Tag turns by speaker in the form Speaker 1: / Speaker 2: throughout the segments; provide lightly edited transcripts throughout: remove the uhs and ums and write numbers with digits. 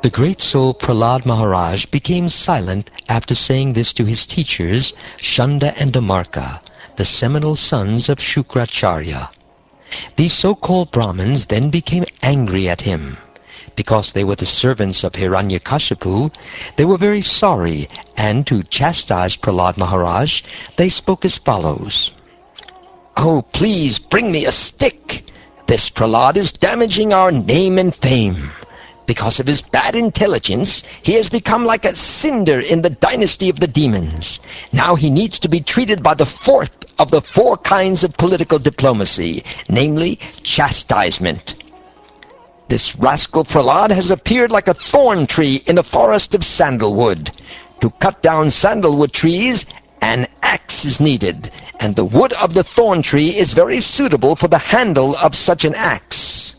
Speaker 1: The great soul Prahlad Maharaj became silent after saying this to his teachers, Shanda and Damarka, the seminal sons of Shukracharya. These so-called Brahmins then became angry at him. Because they were the servants of Hiranyakashipu, they were very sorry, and to chastise Prahlad Maharaj, they spoke as follows. "Oh, please bring me a stick. This Prahlad is damaging our name and fame. Because of his bad intelligence, he has become like a cinder in the dynasty of the demons. Now he needs to be treated by the fourth of the 4 kinds of political diplomacy, namely chastisement. This rascal Prahlad has appeared like a thorn tree in a forest of sandalwood. To cut down sandalwood trees, an axe is needed, and the wood of the thorn tree is very suitable for the handle of such an axe.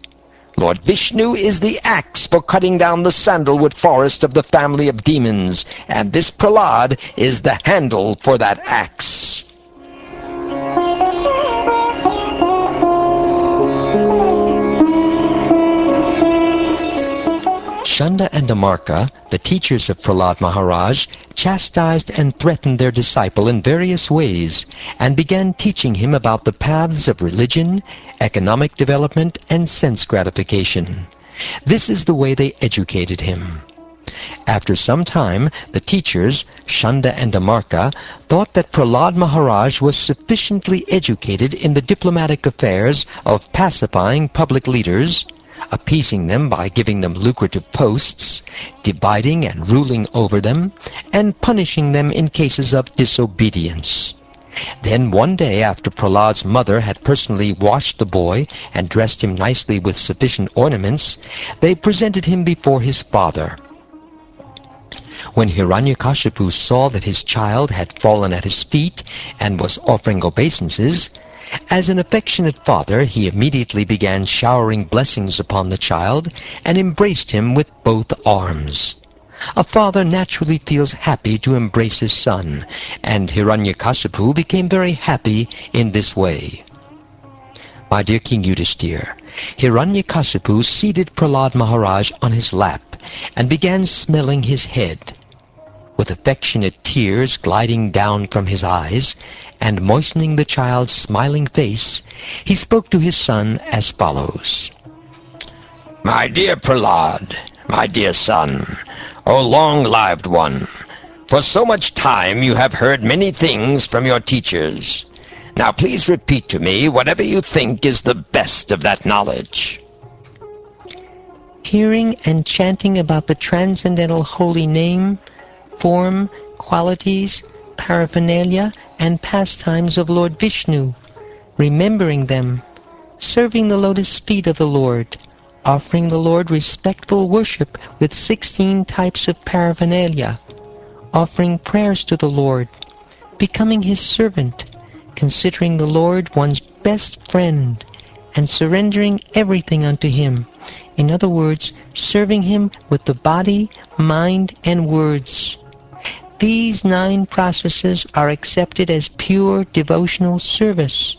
Speaker 1: Lord Vishnu is the axe for cutting down the sandalwood forest of the family of demons, and this Prahlad is the handle for that axe." Shanda and Damarka, the teachers of Prahlad Maharaj, chastised and threatened their disciple in various ways, and began teaching him about the paths of religion, economic development, and sense gratification. This is the way they educated him. After some time, the teachers, Shanda and Damarka, thought that Prahlad Maharaj was sufficiently educated in the diplomatic affairs of pacifying public leaders, appeasing them by giving them lucrative posts, dividing and ruling over them, and punishing them in cases of disobedience. Then one day, after Prahlad's mother had personally washed the boy and dressed him nicely with sufficient ornaments, they presented him before his father. When Hiranyakashipu saw that his child had fallen at his feet and was offering obeisances, as an affectionate father, he immediately began showering blessings upon the child and embraced him with both arms. A father naturally feels happy to embrace his son, and Hiranyakashipu became very happy in this way. My dear King Yudhishthir, Hiranyakashipu seated Prahlad Maharaj on his lap and began smelling his head. With affectionate tears gliding down from his eyes, and moistening the child's smiling face, he spoke to his son as follows. "My dear Prahlad, my dear son, O long-lived one, for so much time you have heard many things from your teachers. Now please repeat to me whatever you think is the best of that knowledge."
Speaker 2: Hearing and chanting about the transcendental holy name, form, qualities, paraphernalia, and pastimes of Lord Vishnu, remembering them, serving the lotus feet of the Lord, offering the Lord respectful worship with 16 types of paraphernalia, offering prayers to the Lord, becoming his servant, considering the Lord one's best friend, and surrendering everything unto him. In other words, serving him with the body, mind, and words. These 9 processes are accepted as pure devotional service.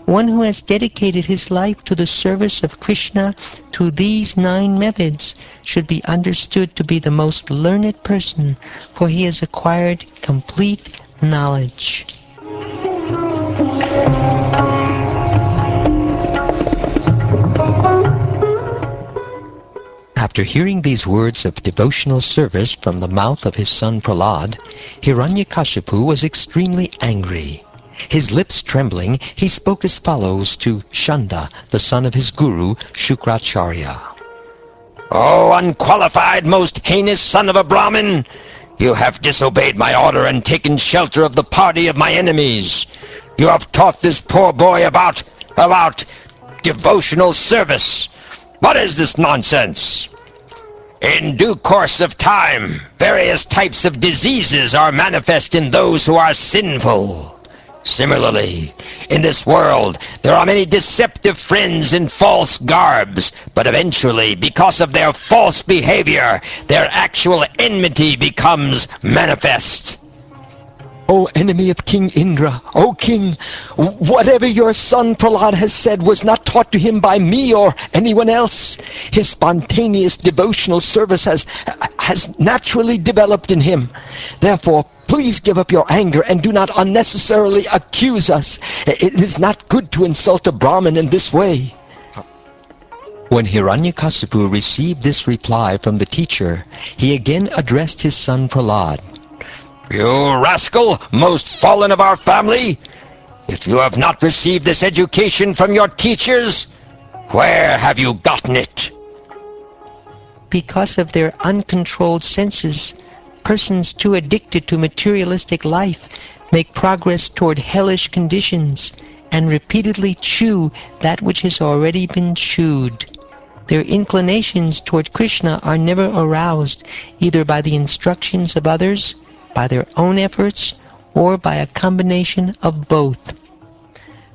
Speaker 2: One who has dedicated his life to the service of Krishna through these 9 methods should be understood to be the most learned person, for he has acquired complete knowledge.
Speaker 1: After hearing these words of devotional service from the mouth of his son Prahlad, Hiranyakashipu was extremely angry. His lips trembling, he spoke as follows to Shanda, the son of his guru, Shukracharya. "O unqualified, most heinous son of a Brahmin! You have disobeyed my order and taken shelter of the party of my enemies. You have taught this poor boy about devotional service. What is this nonsense? In due course of time, various types of diseases are manifest in those who are sinful. Similarly, in this world, there are many deceptive friends in false garbs, but eventually, because of their false behavior, their actual enmity becomes manifest. O enemy of King Indra, O king, whatever your son Prahlad has said was not taught to him by me or anyone else. His spontaneous devotional service has naturally developed in him. Therefore, please give up your anger and do not unnecessarily accuse us. It is not good to insult a Brahmin in this way. When Hiranyakasipu received this reply from the teacher, he again addressed his son Prahlad. You rascal, most fallen of our family! If you have not received this education from your teachers, where have you gotten it?
Speaker 2: Because of their uncontrolled senses, persons too addicted to materialistic life make progress toward hellish conditions and repeatedly chew that which has already been chewed. Their inclinations toward Krishna are never aroused either by the instructions of others, by their own efforts, or by a combination of both.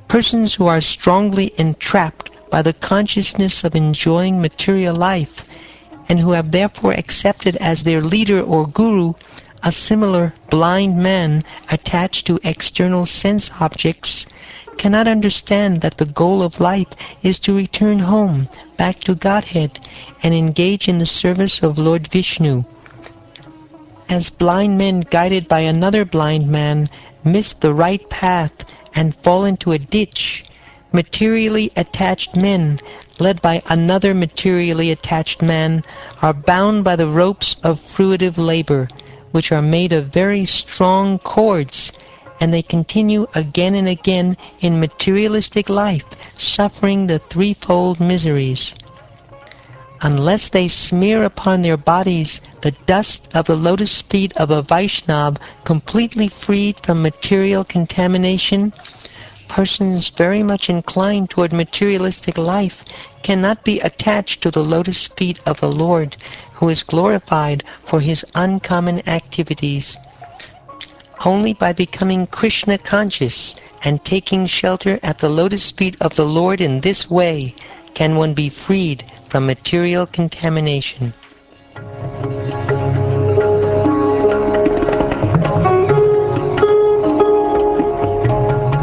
Speaker 2: Persons who are strongly entrapped by the consciousness of enjoying material life, and who have therefore accepted as their leader or guru a similar blind man attached to external sense objects, cannot understand that the goal of life is to return home, back to Godhead, and engage in the service of Lord Vishnu. As blind men guided by another blind man miss the right path and fall into a ditch, materially attached men, led by another materially attached man, are bound by the ropes of fruitive labor, which are made of very strong cords, and they continue again and again in materialistic life, suffering the threefold miseries. Unless they smear upon their bodies the dust of the lotus feet of a Vaishnava completely freed from material contamination, persons very much inclined toward materialistic life cannot be attached to the lotus feet of the Lord, who is glorified for his uncommon activities. Only by becoming Krishna conscious and taking shelter at the lotus feet of the Lord in this way can one be freed from material contamination.